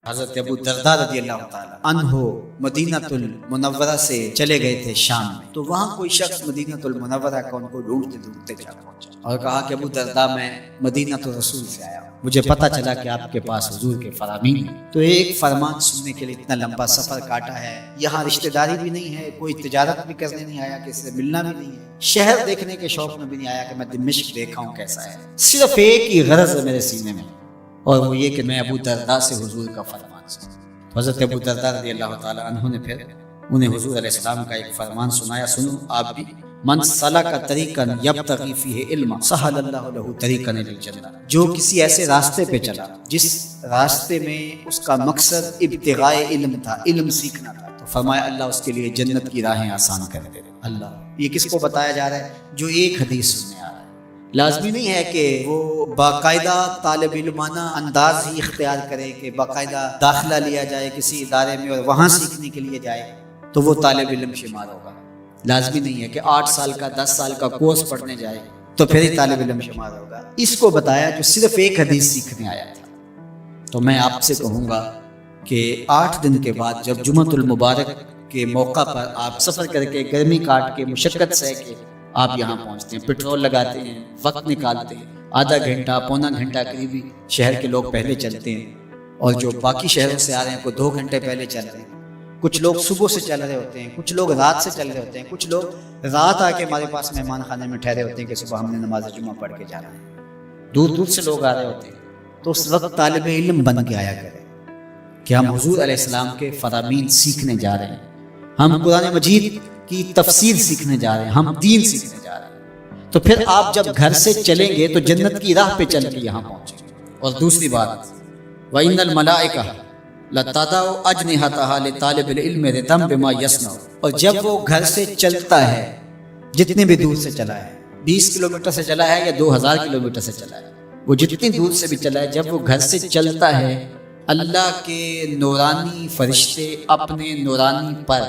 حضرت ابو درداء رضی اللہ تعالیٰ عنہ مدینہ المنورہ سے چلے گئے تھے شام میں، تو وہاں کوئی شخص مدینہ المنورہ کا ان کو ڈھونڈتے ڈھونڈتے جا پہنچا اور کہا کہ ابو درداء میں مدینہ رسول سے آیا ہوں، مجھے پتا چلا کہ آپ کے پاس حضور کے فرامین ہیں، تو ایک فرمان سننے کے لیے اتنا لمبا سفر کاٹا ہے، یہاں رشتہ داری بھی نہیں ہے، کوئی تجارت بھی کرنے نہیں آیا، کسی سے ملنا بھی نہیں ہے، شہر دیکھنے کے شوق میں بھی نہیں آیا کہ میں دمشق دیکھا ہوں کیسا ہے، صرف ایک ہی غرض ہے میرے سینے میں، اور وہ یہ کہ میں ابو درداء سے حضور کا فرمان سنا۔ تو حضرت ابو درداء رضی اللہ تعالیٰ عنہ نے پھر انہیں حضور علیہ السلام کا ایک فرمان سنایا، سنو آپ بھی، من سلک طریقا یبتغی فیہ علما سہل اللہ لہ طریقا الی الجنہ، جو کسی ایسے راستے پہ چلا جس راستے میں اس کا مقصد ابتغاء علم تھا، علم سیکھنا تھا، تو فرمایا اللہ اس کے لیے جنت کی راہیں آسان کر دے۔ اللہ، یہ کس کو بتایا جا رہا ہے؟ جو ایک حدیث سننے آ رہا ہے۔ لازمی نہیں ہے کہ وہ باقاعدہ طالب علمانہ انداز ہی اختیار کرے کہ باقاعدہ داخلہ لیا جائے کسی ادارے میں اور وہاں سیکھنے کے لیے جائے تو وہ طالب علم شمار ہوگا۔ لازمی نہیں ہے کہ 8 سال کا 10 سال کا کورس پڑھنے جائے تو پھر ہی طالب علم شمار ہوگا۔ اس کو بتایا جو صرف ایک حدیث سیکھنے آیا تھا۔ تو میں آپ سے کہوں گا کہ 8 دن کے بعد جب جمعۃ المبارک کے موقع پر آپ سفر کر کے گرمی کاٹ کے مشقت سہ کے آپ یہاں پہنچتے ہیں، پیٹرول لگاتے ہیں، وقت نکالتے ہیں، آدھا گھنٹہ پونا گھنٹہ قریبی شہر کے لوگ پہلے چلتے ہیں، اور جو باقی شہروں سے آ رہے ہیں کوئی 2 گھنٹے پہلے چل رہے ہیں، کچھ لوگ صبح سے چل رہے ہوتے ہیں، کچھ لوگ رات سے چل رہے ہوتے ہیں، کچھ لوگ رات آ کے ہمارے پاس مہمان خانے میں ٹھہرے ہوتے ہیں کہ صبح ہم نے نماز جمعہ پڑھ کے جانا ہے، دور دور سے لوگ آ رہے ہوتے ہیں۔ تو اس وقت طالب علم بن کے آیا کرے کہ ہم حضور علیہ السلام کے فرامین سیکھنے جا رہے ہیں، ہم قرآن مجید کی تفسیر سیکھنے جا رہے ہیں، ہم دین سیکھنے جا رہے ہیں۔ تو پھر آپ جب گھر سے چلیں گے تو جنت کی راہ پہ چل کے یہاں پہنچیں گے۔ اور دوسری بات، وَإِنَّ الْمَلَائِكَةَ لَتَضَعُ أَجْنِحَتَهَا لِطَالِبِ الْعِلْمِ رِضًا بِمَا يَصْنَعُ، اور جب وہ گھر سے چلتا ہے، جتنے بھی دور سے چلا ہے، 20 کلومیٹر سے چلا ہے یا 2000 کلومیٹر سے چلا ہے، وہ جتنی دور سے بھی چلا ہے، جب وہ گھر سے چلتا ہے، اللہ کے نورانی فرشتے اپنے نورانی پر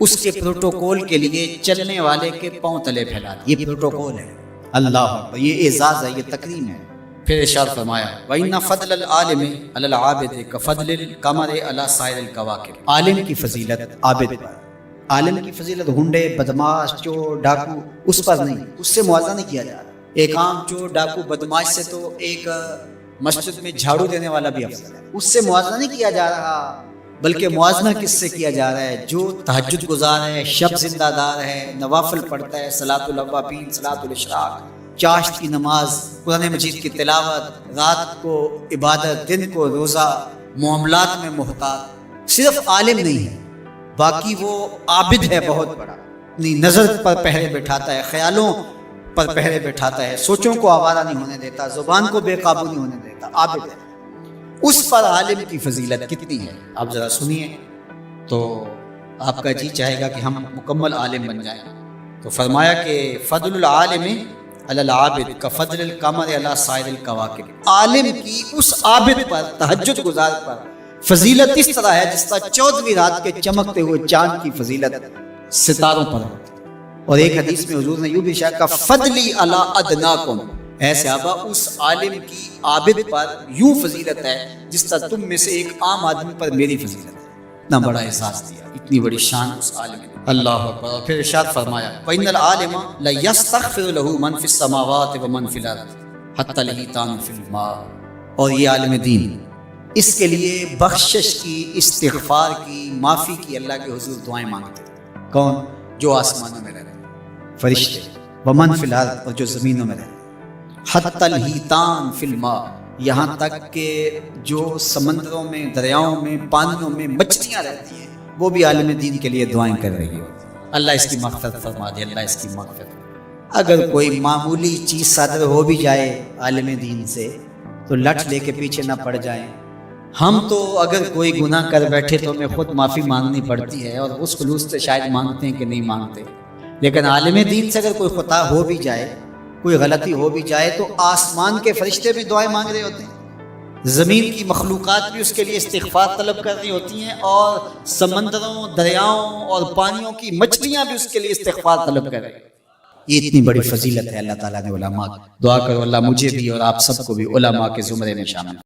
اس کے پروٹوکول کے لیے چلنے والے کے پاؤں تلے پھیلا دیں۔ یہ پروٹوکول ہے، اللہ اکبر، یہ اعزاز ہے، یہ تکریم ہے۔ پھر ارشاد فرمایا وَإِنَّ فَضْلَ الْعَالِمِ عَلَى الْعَابِدِ كَفَضْلِ الْقَمَرِ عَلَى سَائِرِ الْكَوَاكِبِ، عالم کی فضیلت عابد پر، عالم کی فضیلت ہنڈے، بدماش، چور، ڈاکو اس پر نہیں، اس سے موازنہ نہیں کیا جا رہا۔ ایک عام چور، ڈاکو، بدماش سے تو ایک مسجد میں جھاڑو دینے والا بھی افضل ہے، اس سے موازنہ نہیں کیا جا رہا، بلکہ موازنہ کس سے کیا جا رہا ہے؟ جو تہجد گزار ہے، شب زندہ دار ہے، نوافل پڑھتا ہے، صلاۃ الاوابین، صلاۃ الاشراق، چاشت کی نماز، قرآن مجید کی تلاوت، رات کو عبادت، دن کو روزہ، معاملات میں محتاط، صرف عالم نہیں ہے، باقی وہ عابد ہے بہت بڑا، اپنی نظر پر پہرے بٹھاتا ہے، خیالوں پر پہرے بٹھاتا ہے، سوچوں کو آوارہ نہیں ہونے دیتا، زبان کو بے قابو نہیں ہونے دیتا، عابد ہے۔ اس پر عالم کی فضیلت کتنی ہے آپ ذرا سنیے تو آپ کا جی چاہے گا کہ ہم مکمل عالم بن جائیں۔ تو فرمایا کہ فضل العالم علی العابد کفضل القمر علی سائر الکواکب، عالم کی اس عابد پر، تہجد گزار پر فضیلت اس طرح ہے جس طرح 14ویں رات کے چمکتے ہوئے چاند کی فضیلت ستاروں پر ہوتی۔ اور ایک حدیث میں حضور نے یوں بھی ارشاد کہا فضلی علی ادناکم، اے صحابہ اس عالم کی عابد پر یوں فضیلت ہے جس طرح تم میں سے ایک عام آدمی پر میری فضیلت ہے۔ اتنا بڑا احساس دیا، اتنی بڑی شان اس عالم نے، اللہ اکبر۔ اور پھر ارشاد فرمایا وَإِنَّ الْعَالِمَ لَيَسْتَغْفِرُ لَهُ مَنْ فِي السَّمَاوَاتِ وَمَنْ فِي الْأَرْضِ حَتَّى الْحِيتَانُ فِي الْمَاءِ، اور یہ عالم دین اس کے لیے بخشش کی، استغفار کی، معافی کی اللہ کے حضور دعائیں مانگتے ہیں۔ کون؟ جو آسمانوں میں رہتے ہیں، فرشتے، وَمَنْ فِي الْأَرْضِ، اور جو زمینوں میں رہتے ہیں، حتی الحیتان فی الماء، یہاں تک کہ جو سمندروں میں، دریاؤں میں، پانیوں میں مچھلیاں رہتی ہیں وہ بھی عالم دین کے لیے دعائیں کر رہی ہو، اللہ اس کی مغفرت فرما دے، اللہ اس کی مغفرت۔ اگر کوئی معمولی چیز صادر ہو بھی جائے عالم دین سے تو لٹ لے کے پیچھے نہ پڑ جائیں۔ ہم تو اگر کوئی گناہ کر بیٹھے تو ہمیں خود معافی مانگنی پڑتی ہے، اور اس خلوص سے شاید مانگتے ہیں کہ نہیں مانگتے، لیکن عالم دین سے اگر کوئی خطا ہو بھی جائے، کوئی غلطی ہو بھی جائے، تو آسمان کے فرشتے بھی دعائیں مانگ رہے ہوتے ہیں، زمین کی مخلوقات بھی اس کے لیے استغفار طلب کر رہی ہوتی ہیں، اور سمندروں، دریاؤں اور پانیوں کی مچھلیاں بھی اس کے لیے استغفار طلب کر رہی ہیں۔ یہ اتنی بڑی فضیلت ہے اللہ تعالیٰ نے علماء، دعا کرو اللہ مجھے بھی اور آپ سب کو بھی علماء کے زمرے میں شامل